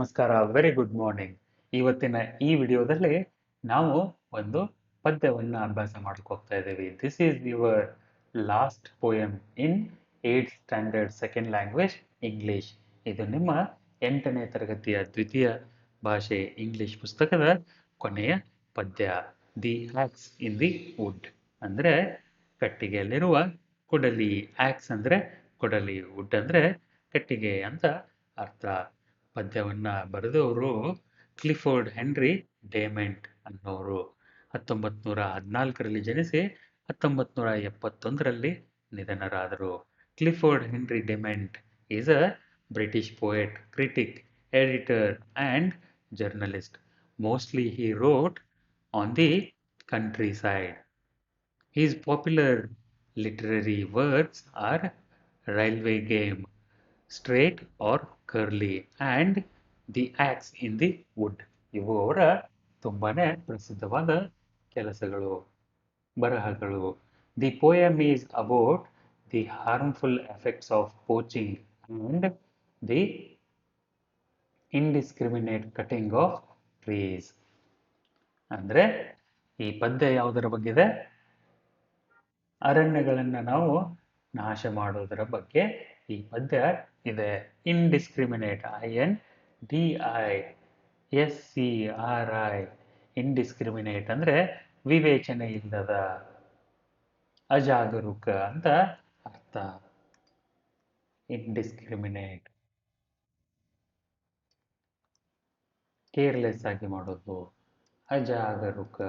ನಮಸ್ಕಾರ, very good morning. ಇವತ್ತಿನ ಈ ವಿಡಿಯೋದಲ್ಲಿ ನಾವು ಒಂದು ಪದ್ಯವನ್ನ ಅಭ್ಯಾಸ ಮಾಡಕ್ಕೆ ಹೋಗ್ತಾ ಇದ್ದೀವಿ. This is your last poem in 8th standard second language English. ಇದು ನಿಮ್ಮ 8ನೇ ತರಗತಿಯ ದ್ವಿತೀಯ ಭಾಷೆ ಇಂಗ್ಲಿಷ್ ಪುಸ್ತಕದ ಕೊನೆಯ ಪದ್ಯ. The axe in the wood ಅಂದರೆ ಕಟ್ಟಿಗೆಯಲ್ಲಿರುವ ಕೊಡಲಿ. ಆಕ್ಸ್ ಅಂದರೆ ಕೊಡಲಿ, ವುಡ್ ಅಂದರೆ ಕಟ್ಟಿಗೆ ಅಂತ ಅರ್ಥ. ಪದ್ಯವನ್ನ ಬರೆದವರು ಕ್ಲಿಫೋರ್ಡ್ ಹೆನ್ರಿ ಡೇಮೆಂಟ್ ಅನ್ನೋರು. 1914ರಲ್ಲಿ ಜನಿಸಿ 1971ರಲ್ಲಿ ನಿಧನರಾದರು. Clifford Henry Dyment is a British poet, critic, editor and journalist. Mostly he wrote on the countryside. His popular literary works are Railway Game, Straight or Curly and The Axe in the Wood. ಇವು ಅವರ ತುಂಬಾನೇ ಪ್ರಸಿದ್ಧವಾದ ಕೆಲಸಗಳು, ಬರಹಗಳು. The poem is about the harmful effects of poaching and the indiscriminate cutting of trees. ಅಂದ್ರೆ ಈ ಪದ್ಯ ಯಾವುದರ ಬಗ್ಗೆದೆ? ಅರಣ್ಯಗಳನ್ನು ನಾವು ನಾಶ ಮಾಡೋದರ ಬಗ್ಗೆ ಈ ಪದ್ಯ ಇದೆ. ಇಂಡಿಸ್ಕ್ರಿಮಿನೇಟ್, INDISCRI, ಇಂಡಿಸ್ಕ್ರಿಮಿನೇಟ್ ಅಂದರೆ ವಿವೇಚನೆ ಇಲ್ಲದ, ಅಜಾಗರೂಕ ಅಂತ ಅರ್ಥ. ಇಂಡಿಸ್ಕ್ರಿಮಿನೇಟ್ ಕೇರ್ಲೆಸ್ ಆಗಿ ಮಾಡೋದು, ಅಜಾಗರೂಕ.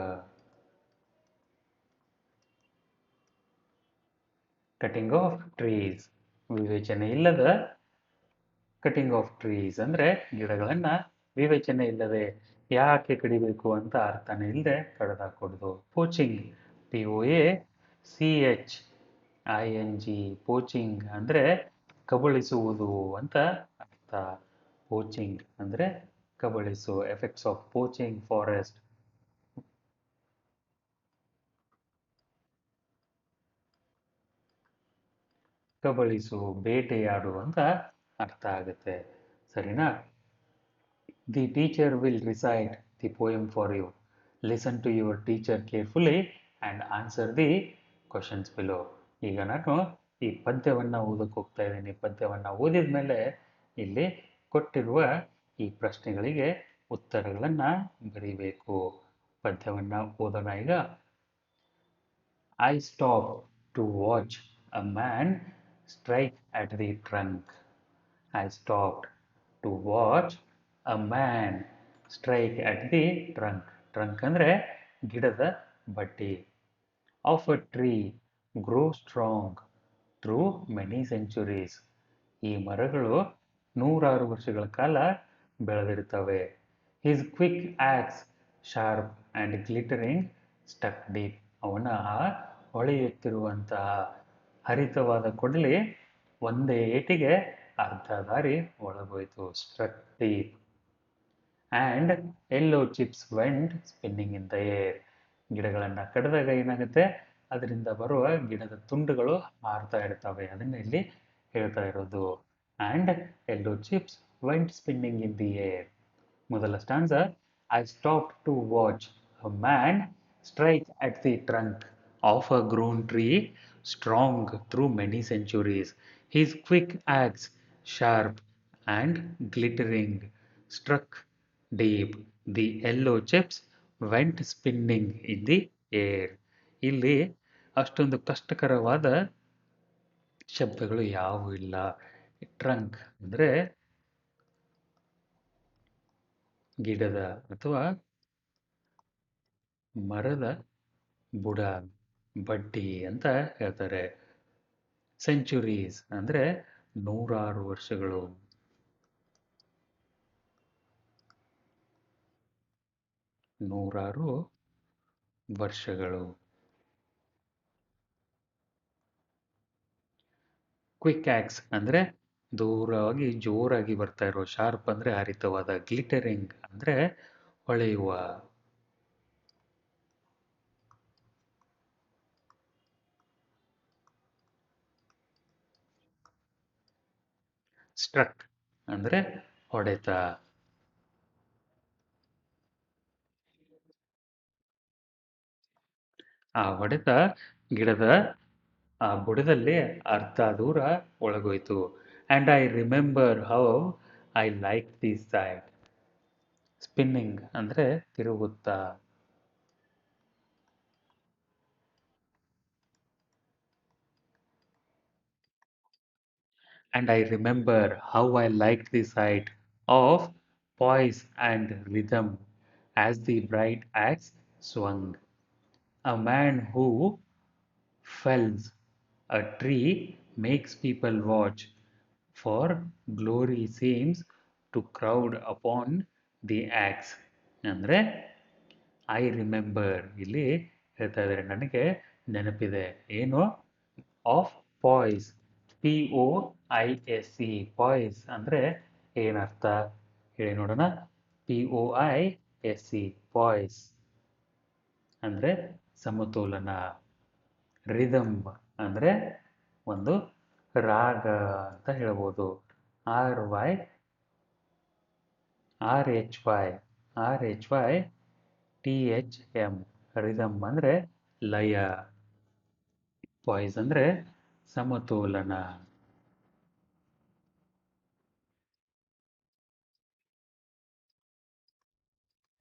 ಕಟಿಂಗ್ ಆಫ್ ಟ್ರೀಸ್, ವಿವೇಚನೆ ಇಲ್ಲದ ಕಟಿಂಗ್ ಆಫ್ ಟ್ರೀಸ್ ಅಂದರೆ ಗಿಡಗಳನ್ನು ವಿವೇಚನೆ ಇಲ್ಲದೆ ಯಾಕೆ ಕಡಿಬೇಕು ಅಂತ ಅರ್ಥನೇ ಇಲ್ಲದೆ ಕಡ್ದಾಕೊಡೋದು. ಪೋಚಿಂಗ್, POACHING, ಪೋಚಿಂಗ್ ಅಂದರೆ ಕಬಳಿಸುವುದು ಅಂತ ಅರ್ಥ. ಪೋಚಿಂಗ್ ಅಂದರೆ ಕಬಳಿಸು. ಎಫೆಕ್ಟ್ಸ್ ಆಫ್ ಪೋಚಿಂಗ್ ಫಾರೆಸ್ಟ್, ಕಬಳಿಸು, ಬೇಟೆಯಾಡು ಅಂತ ಅರ್ಥ ಆಗುತ್ತೆ. ಸರಿನಾ? The teacher will recite the poem for you. Listen to your teacher carefully and answer the questions below. ಈಗ ನಾನು ಈ ಪದ್ಯವನ್ನು ಓದಕ್ಕೆ ಹೋಗ್ತಾ ಇದ್ದೀನಿ. ಪದ್ಯವನ್ನು ಓದಿದ ಮೇಲೆ ಇಲ್ಲಿ ಕೊಟ್ಟಿರುವ ಈ ಪ್ರಶ್ನೆಗಳಿಗೆ ಉತ್ತರಗಳನ್ನು ಬರೀಬೇಕು. ಪದ್ಯವನ್ನು ಓದೋಣ ಈಗ. I stopped to watch a man strike at the trunk. I stopped to watch a man strike at the trunk. Trunk ಅಂದರೆ ಗಿಡದ ಬಡ್ಡಿ. Of a tree grow strong through many centuries. ಈ ಮರಗಳು ನೂರಾರು ವರ್ಷಗಳ ಕಾಲ ಬೆಳೆದಿರ್ತವೆ. His quick axe, sharp and glittering, stuck deep. ಅವನ ಹೊಳೆಯುತ್ತಿರುವಂತಹ ಹರಿತವಾದ ಕೊಡಲಿ ಒಂದೇ ಏಟಿಗೆ ಅರ್ಧ ದಾರಿ ಒಳಗೋಯ್ತು. Struck deep. And yellow chips went spinning in the air. ಗಿಡಗಳನ್ನು ಕಡಿದಾಗ ಏನಾಗುತ್ತೆ? ಅದರಿಂದ ಬರುವ ಗಿಡದ ತುಂಡುಗಳು ಹಾರ್ತಾ ಇರ್ತವೆ. ಅದನ್ನು ಇಲ್ಲಿ ಹೇಳ್ತಾ ಇರೋದು. And yellow chips went spinning in the air. ಮೊದಲ stanza. I stopped to watch a man strike at the trunk of a grown tree strong through many centuries. His quick axe, sharp and glittering, struck deep. The yellow chips went spinning in the air. ಇಲ್ಲಿ ಅಷ್ಟೊಂದು ಕಷ್ಟಕರವಾದ ಶಬ್ದಗಳು ಯಾವುವು ಇಲ್ಲ. Trunk ಅಂದರೆ ಗಿಡದ ಅಥವಾ ಮರದ ಬುಡ, ಬಡ್ಡಿ ಅಂತ ಹೇಳ್ತಾರೆ. ಸೆಂಚುರೀಸ್ ಅಂದರೆ ನೂರಾರು ವರ್ಷಗಳು. ನೂರಾರು ವರ್ಷಗಳು. ಕ್ವಿಕ್ ಆಕ್ಸ್ ಅಂದರೆ ದೂರವಾಗಿ ಜೋರಾಗಿ ಬರ್ತಾ ಇರೋ. ಶಾರ್ಪ್ ಅಂದರೆ ಹರಿತವಾದ. ಗ್ಲಿಟರಿಂಗ್ ಅಂದರೆ ಹೊಳೆಯುವ. ಸ್ಟ್ರಕ್ ಅಂದರೆ ಹೊಡೆತ. ಆ ಹೊಡೆತ ಗಿಡದ ಆ ಬುಡದಲ್ಲಿ ಅರ್ಧ ದೂರ ಒಳಗೋಯ್ತು. And I remember how I like this side. Spinning ಅಂದರೆ ತಿರುಗುತ್ತಾ. And I remember how I liked the sight of poise and rhythm as the bright axe swung. A man who fells a tree makes people watch, for glory seems to crowd upon the axe. ಅಂದರೆ I remember ಇಲ್ಲಿ ಹೇಳ್ತಾ ಇದ್ದಾರೆ ನನಗೆ ನೆನಪಿದೆ ಏನು of poise P O I S E poise ಅಂದರೆ ಏನರ್ಥ ಹೇಳಿ ನೋಡೋಣ P O I S E poise ಅಂದರೆ ಸಮತೋಲನ ರಿದಮ್ ಅಂದರೆ ಒಂದು ರಾಗ ಅಂತ ಹೇಳ್ಬೋದು R Y R H Y T H M rhythm ಅಂದರೆ ಲಯ ಪಾಯ್ಸ್ ಅಂದರೆ ಸಮತೋಲನ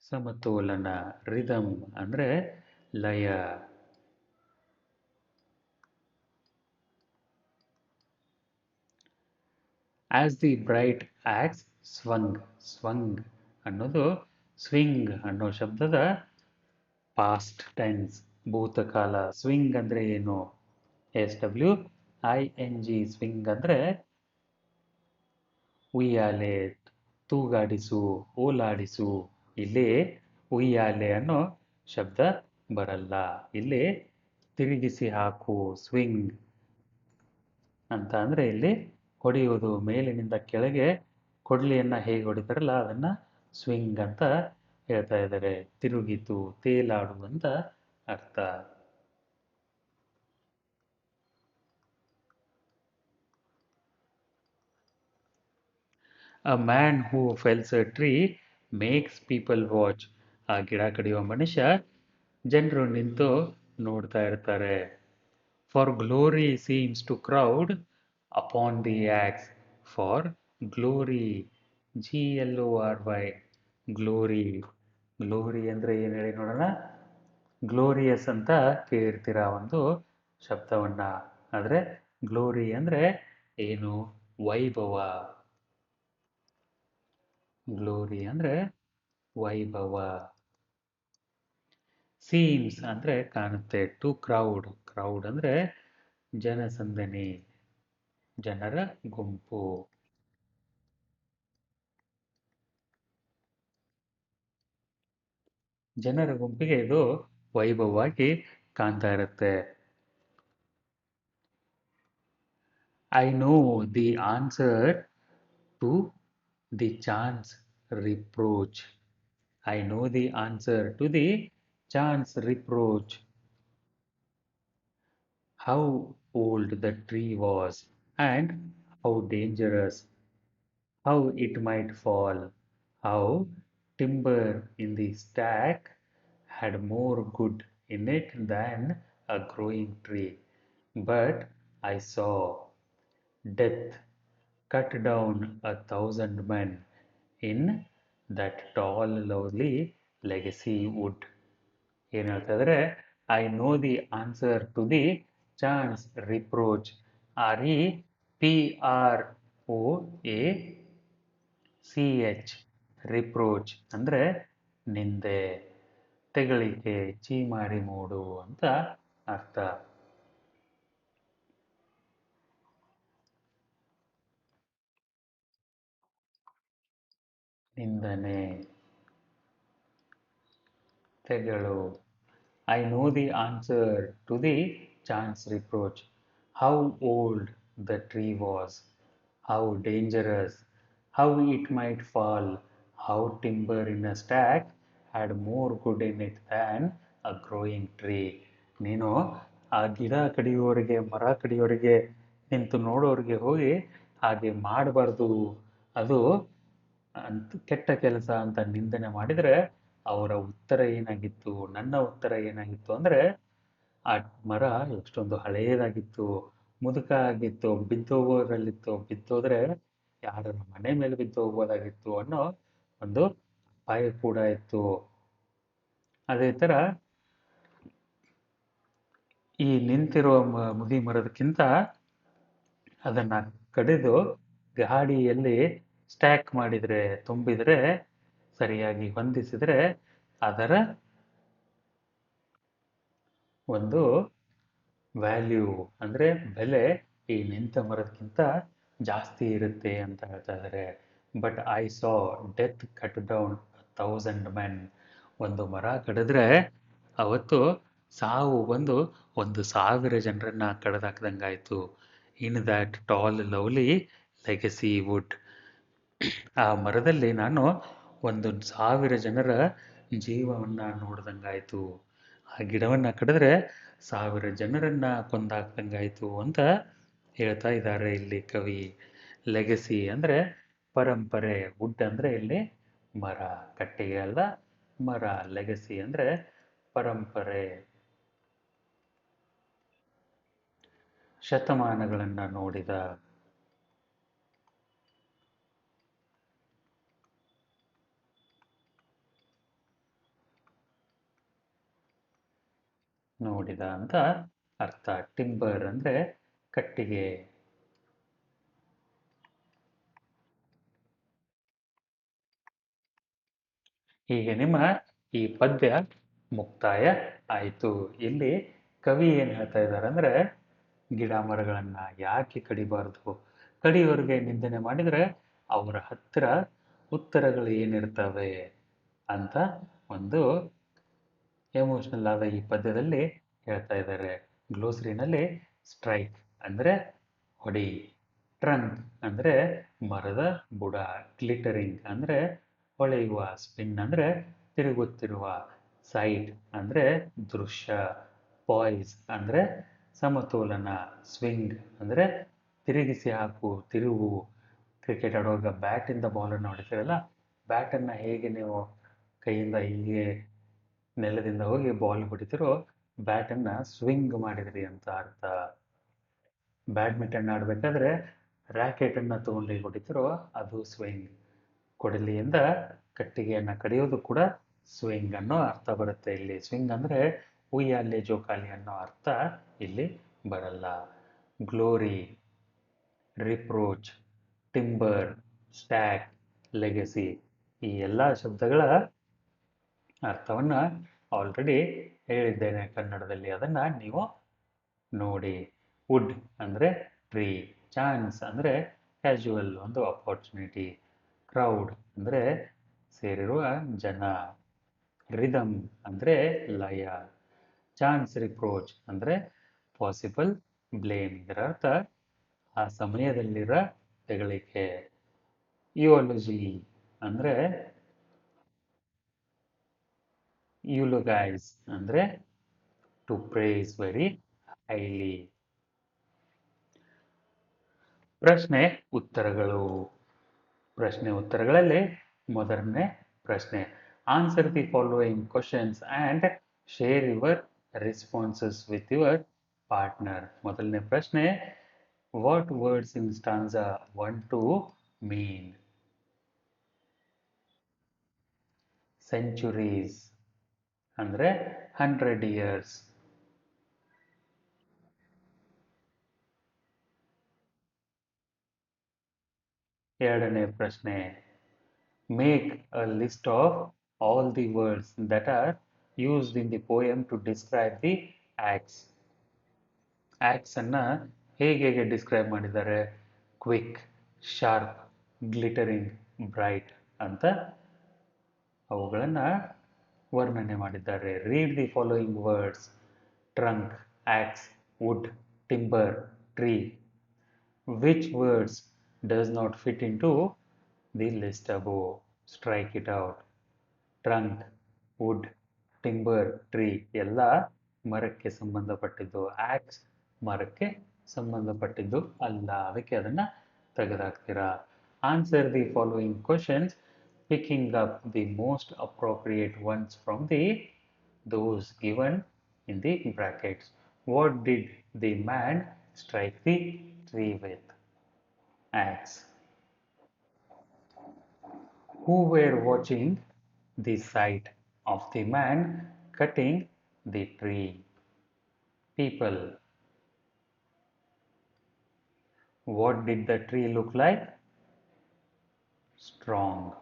ಸಮತೋಲನ ರಿದಮ್ ಅಂದರೆ ಲಯ as the bright axe swung ಅನ್ನೋದು ಸ್ವಿಂಗ್ ಅನ್ನೋ ಶಬ್ದದ ಪಾಸ್ಟ್ ಟೆನ್ಸ್ ಭೂತಕಾಲ ಸ್ವಿಂಗ್ ಅಂದರೆ ಏನು SWING ಸ್ವಿಂಗ್ ಅಂದರೆ ಉಯ್ಯಾಲೆ ತೂಗಾಡಿಸು ಓಲಾಡಿಸು ಇಲ್ಲಿ ಉಯ್ಯಾಲೆ ಅನ್ನೋ ಶಬ್ದ ಬರಲ್ಲ ಇಲ್ಲಿ ತಿರುಗಿಸಿ ಹಾಕು ಸ್ವಿಂಗ್ ಅಂತ ಅಂದರೆ ಇಲ್ಲಿ ಹೊಡೆಯುವುದು ಮೇಲಿನಿಂದ ಕೆಳಗೆ ಕೊಡ್ಲಿಯನ್ನು ಹೇಗೆ ಹೊಡಿತಾರಲ್ಲ ಅದನ್ನು ಸ್ವಿಂಗ್ ಅಂತ ಹೇಳ್ತಾ ಇದ್ದಾರೆ ತಿರುಗಿತು ತೇಲಾಡು ಅಂತ ಅರ್ಥ a man who fells a tree makes people watch ಆ ಗಿಡ ಕಡಿಯುವ ಮನುಷ್ಯ ಜನರು ನಿಂತು ನೋಡ್ತಾ ಇರ್ತಾರೆ for glory seems to crowd upon the axe for glory GLORY glory glory ಅಂದರೆ ಏನು ಹೇಳಿ ನೋಡೋಣ ಗ್ಲೋರಿಯಸ್ ಅಂತ ಕೇಳಿರ್ತೀರ ಒಂದು ಶಬ್ದವನ್ನ ಆದರೆ ಗ್ಲೋರಿ ಅಂದರೆ ಏನು ವೈಭವ ಗ್ಲೋರಿ ಅಂದರೆ ವೈಭವ ಸೀಮ್ಸ್ ಅಂದರೆ ಕಾಣುತ್ತೆ ಟು ಕ್ರೌಡ್ ಅಂದರೆ ಜನಸಂದಣಿ ಜನರ ಗುಂಪು ಜನರ ಗುಂಪಿಗೆ ಇದು ವೈಭವವಾಗಿ ಕಾಣ್ತಾ ಇರುತ್ತೆ I know the answer to the chance reproach I know the answer to the chance reproach. How old the tree was and how dangerous, how it might fall, how timber in the stack had more good in it than a growing tree. But I saw death cut down 1,000 men in that tall, lovely legacy wood. ಏನು ಹೇಳ್ತಾ ಇದ್ದಾರೆ I know the answer to the chance reproach REPROACH reproach ಅಂದರೆ ನಿಂದೆ ತೆಗಳಿಕೆ ಚೀಮಾರಿ ಮೂಡು ಅಂತ ಅರ್ಥ ನಿಂದನೆ ತೆಗಳು I know the answer to the chance reproach. How old the tree was, how dangerous, how it might fall, how timber in a stack had more good in it than a growing tree. ನೀನು ಆ ಗಿಡ ಕಡಿಯೋರಿಗೆ ಮರ ಕಡಿಯೋರಿಗೆ ನಿಂತು ನೋಡೋರಿಗೆ ಹೋಗಿ ಹಾಗೆ ಮಾಡಬಾರ್ದು ಅದು ಅಂತ ಕೆಟ್ಟ ಕೆಲಸ ಅಂತ ನಿಂದನೆ ಮಾಡಿದರೆ ಅವರ ಉತ್ತರ ಏನಾಗಿತ್ತು ನನ್ನ ಉತ್ತರ ಏನಾಗಿತ್ತು ಅಂದರೆ ಆ ಮರ ಎಷ್ಟೊಂದು ಹಳೆಯದಾಗಿತ್ತು, ಮುದುಕ ಆಗಿತ್ತು, ಬಿದ್ದೋಗೋದ್ರಲ್ಲಿತ್ತು, ಬಿದ್ದೋದ್ರೆ ಯಾರ ಮನೆ ಮೇಲೆ ಬಿದ್ದು ಹೋಗ್ಬೋದಾಗಿತ್ತು ಅನ್ನೋ ಒಂದು ಅಪಾಯ ಕೂಡ ಇತ್ತು. ಅದೇ ಥರ ಈ ನಿಂತಿರುವ ಮುದಿ ಮರದಕ್ಕಿಂತ ಅದನ್ನ ಕಡಿದು ಗಾಡಿಯಲ್ಲಿ ಸ್ಟ್ಯಾಕ್ ಮಾಡಿದ್ರೆ, ತುಂಬಿದ್ರೆ, ಸರಿಯಾಗಿ ಹೊಂದಿಸಿದ್ರೆ ಅದರ ಒಂದು ವ್ಯಾಲ್ಯೂ ಅಂದ್ರೆ ಬೆಲೆ ಈ ನಿಂತ ಮರಕ್ಕಿಂತ ಜಾಸ್ತಿ ಇರುತ್ತೆ ಅಂತ ಹೇಳ್ತಾ ಇದ್ದಾರೆ. But I saw death cut down 1,000 men. ಒಂದು ಮರ ಕಡಿದ್ರೆ ಅವತ್ತು ಸಾವು ಬಂದು 1,000 ಜನರನ್ನ ಕಡ್ದಾಕ್ದಂಗಾಯ್ತು. In that tall lovely legacy wood. ಆ ಮರದಲ್ಲಿ ನಾನು 1,000 ಜನರ ಜೀವವನ್ನ ನೋಡ್ದಂಗಾಯ್ತು. ಆ ಗಿಡವನ್ನ ಕಡಿದ್ರೆ 1,000 ಜನರನ್ನ ಕೊಂದಾಕ್ದಂಗಾಯ್ತು ಅಂತ ಹೇಳ್ತಾ ಇದ್ದಾರೆ ಇಲ್ಲಿ ಕವಿ. ಲೆಗಸಿ ಅಂದ್ರೆ ಪರಂಪರೆ, ವುಡ್ ಅಂದ್ರೆ ಇಲ್ಲಿ ಮರ, ಕಟ್ಟಿಗೆ ಅಲ್ಲ ಮರ. ಲೆಗಸಿ ಅಂದ್ರೆ ಪರಂಪರೆ. ಶತಮಾನಗಳನ್ನ ನೋಡಿದ ನೋಡಿದ ಅಂತ ಅರ್ಥ. ಟಿಂಬರ್ ಅಂದ್ರೆ ಕಟ್ಟಿಗೆ. ಹೀಗೆ ನಿಮ್ಮ ಈ ಪದ್ಯ ಮುಕ್ತಾಯ ಆಯಿತು. ಇಲ್ಲಿ ಕವಿ ಏನ್ ಹೇಳ್ತಾ ಇದ್ದಾರೆ ಅಂದ್ರೆ, ಗಿಡ ಮರಗಳನ್ನ ಯಾಕೆ ಕಡಿಬಾರ್ದು, ಕಡಿಯೋರ್ಗೆ ನಿಂದನೆ ಮಾಡಿದ್ರೆ ಅವರ ಹತ್ತಿರ ಉತ್ತರಗಳು ಏನಿರ್ತವೆ ಅಂತ ಒಂದು ಎಮೋಷನಲ್ ಆದ ಈ ಪದ್ಯದಲ್ಲಿ ಹೇಳ್ತಾ ಇದ್ದಾರೆ. ಗ್ಲೋಸರಿನಲ್ಲಿ ಸ್ಟ್ರೈಕ್ ಅಂದ್ರೆ ಹೊಡಿ, ಟ್ರಂಕ್ ಅಂದ್ರೆ ಮರದ ಬುಡ, ಗ್ಲಿಟರಿಂಗ್ ಅಂದ್ರೆ ಹೊಳೆಯುವ, ಸ್ಪಿನ್ ಅಂದ್ರೆ ತಿರುಗುತ್ತಿರುವ, ಸೈಟ್ ಅಂದ್ರೆ ದೃಶ್ಯ, ಪಾಯ್ಸ್ ಅಂದ್ರೆ ಸಮತೋಲನ, ಸ್ವಿಂಗ್ ಅಂದ್ರೆ ತಿರುಗಿಸಿ ಹಾಕು, ತಿರುವು. ಕ್ರಿಕೆಟ್ ಆಡುವಾಗ ಬ್ಯಾಟಿಂದ ಬಾಲನ್ನು ಹೊಡಿತೀರಲ್ಲ, ಬ್ಯಾಟನ್ನು ಹೇಗೆ ನೀವು ಕೈಯಿಂದ ಹೀಗೆ ನೆಲದಿಂದ ಹೋಗಿ ಬಾಲ್ ಹೊಡಿತಿರೋ, ಬ್ಯಾಟನ್ನು ಸ್ವಿಂಗ್ ಮಾಡಿದ್ರಿ ಅಂತ ಅರ್ಥ. ಬ್ಯಾಡ್ಮಿಂಟನ್ ಆಡಬೇಕಾದ್ರೆ ರ್ಯಾಕೆಟನ್ನು ತಗೊಂಡು ಹೊಡಿತಿರೋ ಅದು ಸ್ವಿಂಗ್. ಕೊಡಲಿಯಿಂದ ಕಟ್ಟಿಗೆಯನ್ನು ಕಡಿಯೋದು ಕೂಡ ಸ್ವಿಂಗ್ ಅನ್ನೋ ಅರ್ಥ ಬರುತ್ತೆ ಇಲ್ಲಿ. ಸ್ವಿಂಗ್ ಅಂದರೆ ಉಯ್ಯಾಲೆ ಜೋಕಾಲಿ ಅನ್ನೋ ಅರ್ಥ ಇಲ್ಲಿ ಬರಲ್ಲ. Glory, reproach, timber, stack, legacy ಈ ಎಲ್ಲ ಶಬ್ದಗಳ ಅರ್ಥವನ್ನ ಆಲ್ರೆಡಿ ಹೇಳಿದ್ದೇನೆ ಕನ್ನಡದಲ್ಲಿ. ಅದನ್ನ ನೀವು ನೋಡಿ. ವುಡ್ ಅಂದರೆ ಟ್ರೀ, ಚಾನ್ಸ್ ಅಂದರೆ ಕ್ಯಾಶುವಲ್, ಒಂದು ಅಪಾರ್ಚುನಿಟಿ, ಕ್ರೌಡ್ ಅಂದರೆ ಸೇರಿರುವ ಜನ, ರಿದಮ್ ಅಂದರೆ ಲಯ, ಚಾನ್ಸ್ ರಿಪ್ರೋಚ್ ಅಂದರೆ ಪಾಸಿಬಲ್ ಬ್ಲೇಮ್, ಇದರ ಅರ್ಥ ಆ ಸಮಯದಲ್ಲಿರೋ ತೆಗಳಿಕೆ. ಯುವಲಜಿ ಅಂದರೆ ಯುಲಗೈಸ್ ಅಂದರೆ ಟು ಪ್ರೇಸ್ ವೆರಿ ಹೈಲಿ. ಪ್ರಶ್ನೆ ಉತ್ತರಗಳು. ಪ್ರಶ್ನೆ ಉತ್ತರಗಳಲ್ಲಿ ಮೊದಲನೇ ಪ್ರಶ್ನೆ, answer the following questions and share your responses with your partner. ಮೊದಲನೇ ಪ್ರಶ್ನೆ, what words in stanza 1 2 mean? Centuries ಅಂದರೆ 100 years. ಎರಡನೇ ಪ್ರಶ್ನೆ, make a list of all the words that are used in the poem to describe the acts. Acts ಅನ್ನ ಹೇಗೆ ಹೇಗೆ describe ಮಾಡಿದ್ದಾರೆ? Quick, sharp, glittering, bright ಅಂತ ಅವುಗಳನ್ನು ವರ್ಣನೆ ಮಾಡಿದ್ದಾರೆ. Read the following words: trunk, axe, wood, timber, tree. Which words does not fit into the list above? Strike it out. Trunk, wood, timber, tree ಎಲ್ಲ ಮರಕ್ಕೆ ಸಂಬಂಧಪಟ್ಟಿದ್ದು. ಆಕ್ಸ್ ಮರಕ್ಕೆ ಸಂಬಂಧಪಟ್ಟಿದ್ದು ಅಲ್ಲ, ಅದಕ್ಕೆ ಅದನ್ನು ತೆಗೆದಾಕ್ತೀರಾ. Answer the following questions picking up the most appropriate ones from the those given in the brackets. What did the man strike the tree with? Axe. Who were watching the sight of the man cutting the tree? People. What did the tree look like? Strong.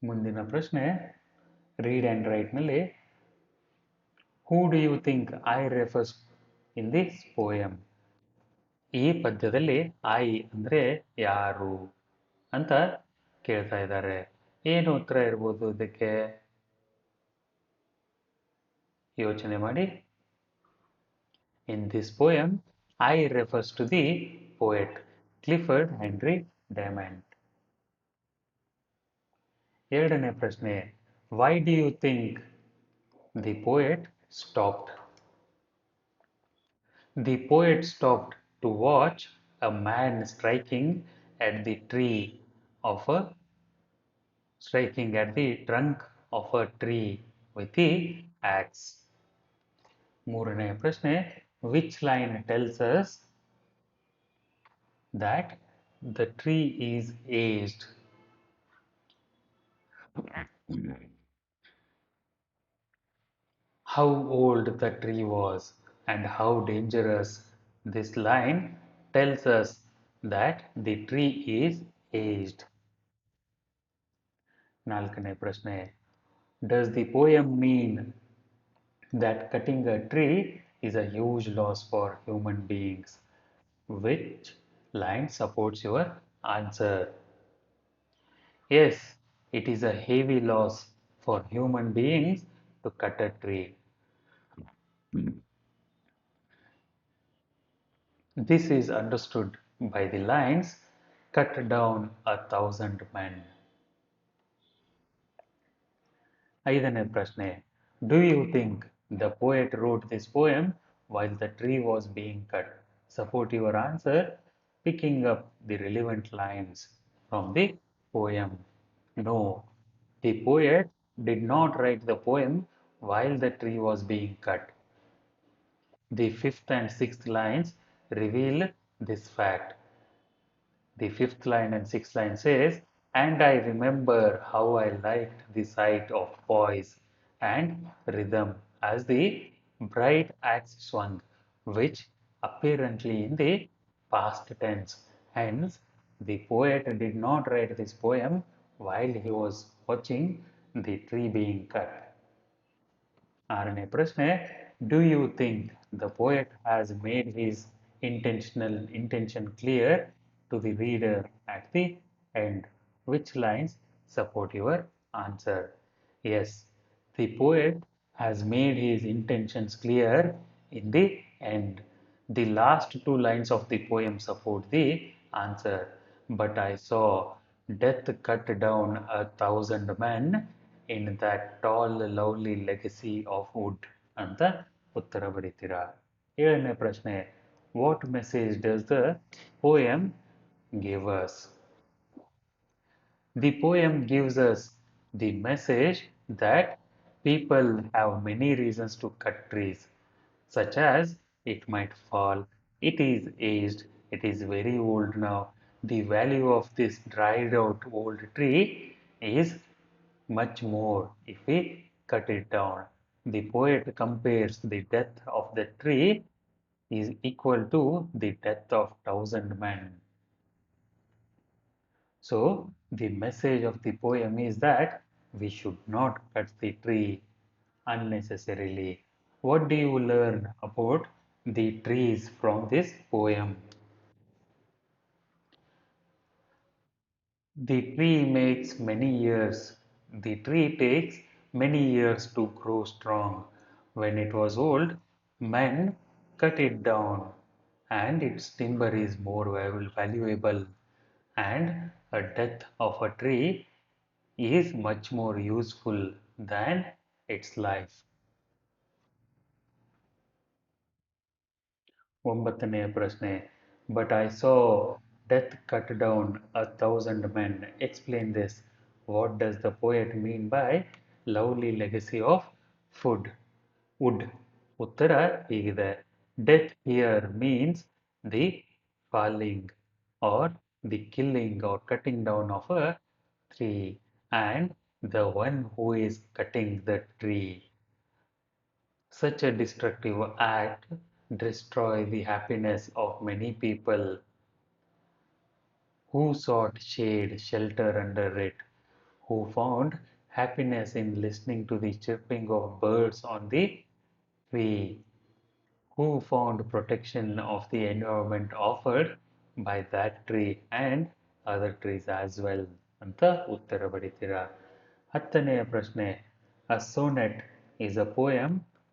ಮುಂದಿನ ಪ್ರಶ್ನೆ read and write ನಲ್ಲಿ who do you think I refers in this poem? ಈ ಪದ್ಯದಲ್ಲಿ I ಅಂದ್ರೆ ಯಾರು ಅಂತ ಕೇಳ್ತಾ ಇದ್ದಾರೆ. ಏನು ಉತ್ತರ ಇರ್ಬೋದು ಇದಕ್ಕೆ? ಯೋಚನೆ ಮಾಡಿ. In this poem, I refers to the poet Clifford Henry Diamond. ಎರಡನೇ ಪ್ರಶ್ನೆ Why do you think the poet stopped? The poet stopped to watch a man at the tree of a striking at the trunk of a tree with the axe. ಮೂರನೇ ಪ್ರಶ್ನೆ Which line tells us that the tree is aged? How old the tree was and how dangerous. This line tells us that the tree is aged. ನಾಲ್ಕನೇ ಪ್ರಶ್ನೆ Does the poem mean that cutting a tree is a huge loss for human beings? Which line supports your answer? Yes, it is a heavy loss for human beings to cut a tree. This is understood by the lines cut down 1,000 men. ಐದನೇ ಪ್ರಶ್ನೆ Do you think the poet wrote this poem while the tree was being cut? Support your answer picking up the relevant lines from the poem. No, the poet did not write the poem while the tree was being cut. The fifth and sixth lines reveal this fact. The fifth line and sixth line says, and I remember how I liked the sight of poise and rhythm as the bright axe swung, which apparently in the past tense. Hence, the poet did not write this poem while he was watching the tree being cut. ಆರನೇ ಪ್ರಶ್ನೆ Do you think the poet has made his intention clear to the reader at the end? Which lines support your answer? Yes, the poet has made his intentions clear in the end. The last two lines of the poem support the answer. But I saw death cut down 1,000 men in that tall lovely legacy of wood ಅಂತ ಉತ್ತರ ಬರೀತೀರಾ. ಏಳನೇ ಪ್ರಶ್ನೆ What message does the poem give us? The poem gives us the message that people have many reasons to cut trees, such as it might fall, it is aged, it is very old now. The value of this dried out old tree is much more if we cut it down. The poet compares the death of the tree is equal to the death of 1,000 men. So, the message of the poem is that we should not cut the tree unnecessarily. What do you learn about the trees from this poem? The tree makes many years. The tree takes many years to grow strong. When it was old, men cut it down, and its timber is more valuable. And a death of a tree is much more useful than its life. ಒಂಬತ್ತನೆಯ ಪ್ರಶ್ನೆ. But I saw death cut down 1,000 men. Explain this. What does the poet mean by lovely legacy of food? Wood. ಉತ್ತರ ಹೀಗಿದೆ. Death here means the falling or the killing or cutting down of a tree and the one who is cutting the tree. Such a destructive act destroy the happiness of many people who sought shade, shelter under it, who found happiness in listening to the chirping of birds on the tree, who found protection of the environment offered by that tree and other trees as well ಅಂತ ಉತ್ತರ ಬರೀತೀರಾ. ಹತ್ತನೆಯ ಪ್ರಶ್ನೆ. A sonnet is a poem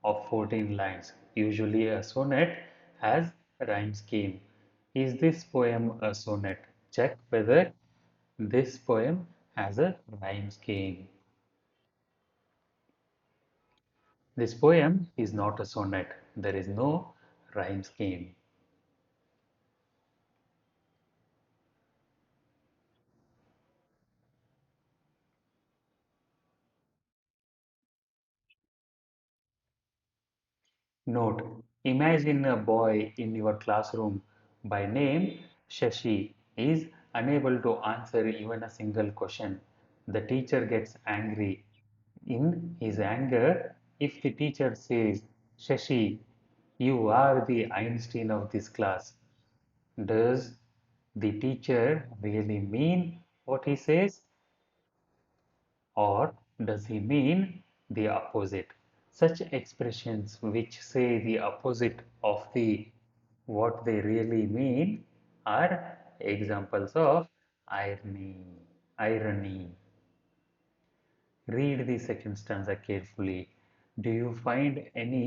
of 14 lines. Usually a sonnet has rhyme scheme. Is this poem a sonnet? Check whether this poem has a rhyme scheme. This poem is not a sonnet. There is no rhyme scheme. Note: Imagine a boy in your classroom by name Shashi is unable to answer even a single question. The teacher gets angry. In his anger, if the teacher says, Shashi, you are the Einstein of this class, does the teacher really mean what he says? Or does he mean the opposite? Such expressions which say the opposite of the what they really mean are examples of irony. Irony. Read the second stanza carefully. Do you find any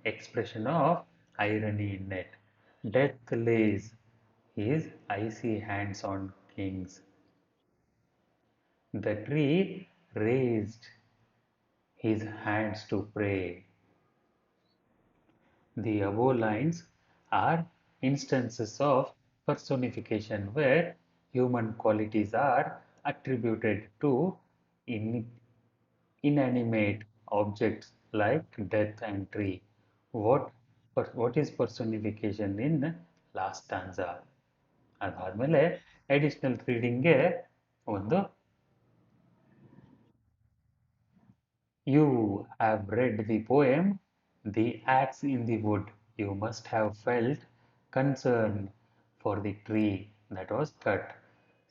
expression of irony in it? Death lays his icy hands on kings. The tree raised his hands to pray. The above lines are instances of personification where human qualities are attributed to in, inanimate objects like death and tree. What, what is personification in last stanza? ಅದಾದಮೇಲೆ additional ರೀಡಿಂಗ್ಗೆ ಒಂದು You have read the poem "The Axe in the Wood". You must have felt concern for the tree that was cut.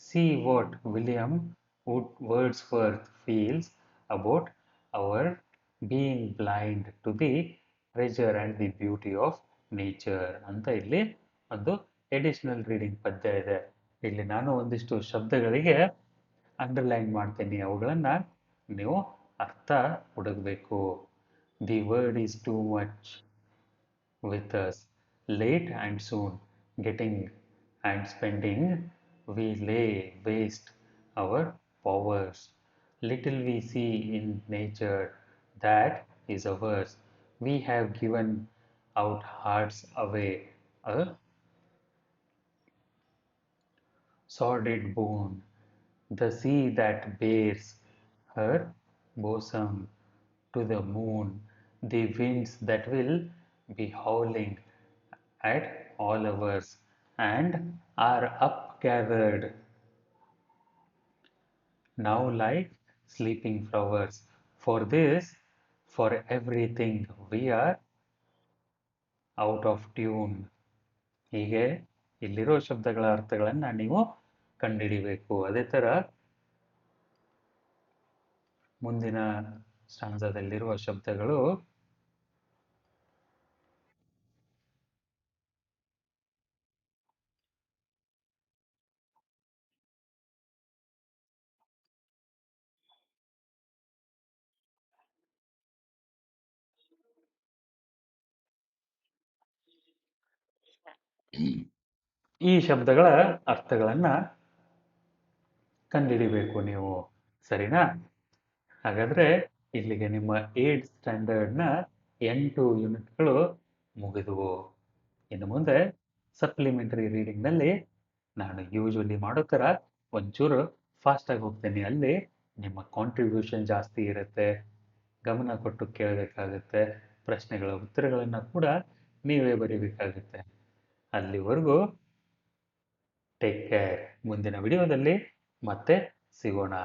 See what William Wordsworth feels about our being blind to the treasure and the beauty of nature ಅಂತ ಇಲ್ಲಿ ಒಂದು additional reading ಪದ್ಯ ಇದೆ. ಇಲ್ಲಿ ನಾನು ಒಂದಿಷ್ಟು ಶಬ್ದಗಳಿಗೆ underline ಮಾಡ್ತೀನಿ, ಅವುಗಳನ್ನ ನೀವು ಅರ್ಥ ಹುಡುಗಬೇಕು. The word is too much with us, late and soon, getting and spending, we lay waste our powers. Little we see in nature that is ours. We have given out hearts away, a sordid boon. The sea that bears her bosom to the moon, the winds that will be howling at all hours and are upgathered now like sleeping flowers. For this, for everything, we are out of tune. ಹೀಗೆ ಇಲ್ಲಿರೋ ಶಬ್ದಗಳ ಅರ್ಥಗಳನ್ನು ನೀವು ಕಂಡುಹಿಡಿಬೇಕು. ಅದೇ ಥರ ಮುಂದಿನ ಸ್ಟಾಂಜಾದಲ್ಲಿರುವ ಶಬ್ದಗಳು ಈ ಶಬ್ದಗಳ ಅರ್ಥಗಳನ್ನ ಕಂಡುಹಿಡಿಬೇಕು ನೀವು, ಸರಿನಾ? ಹಾಗಾದ್ರೆ ಇಲ್ಲಿಗೆ ನಿಮ್ಮ 8th ಸ್ಟ್ಯಾಂಡರ್ಡ್ನ 8 ಯೂನಿಟ್ಗಳು ಮುಗಿದವು. ಇನ್ನು ಮುಂದೆ ಸಪ್ಲಿಮೆಂಟರಿ ರೀಡಿಂಗ್ನಲ್ಲಿ ನಾನು ಯೂಶ್ವಲಿ ಮಾಡೋ ಥರ ಒಂಚೂರು ಫಾಸ್ಟಾಗಿ ಹೋಗ್ತೀನಿ. ಅಲ್ಲಿ ನಿಮ್ಮ ಕಾಂಟ್ರಿಬ್ಯೂಷನ್ ಜಾಸ್ತಿ ಇರುತ್ತೆ, ಗಮನ ಕೊಟ್ಟು ಕೇಳಬೇಕಾಗುತ್ತೆ, ಪ್ರಶ್ನೆಗಳ ಉತ್ತರಗಳನ್ನು ಕೂಡ ನೀವೇ ಬರೀಬೇಕಾಗುತ್ತೆ. ಅಲ್ಲಿವರೆಗೂ ಟೇಕ್ ಕೇರ್. ಮುಂದಿನ ವಿಡಿಯೋದಲ್ಲಿ ಮತ್ತೆ ಸಿಗೋಣ.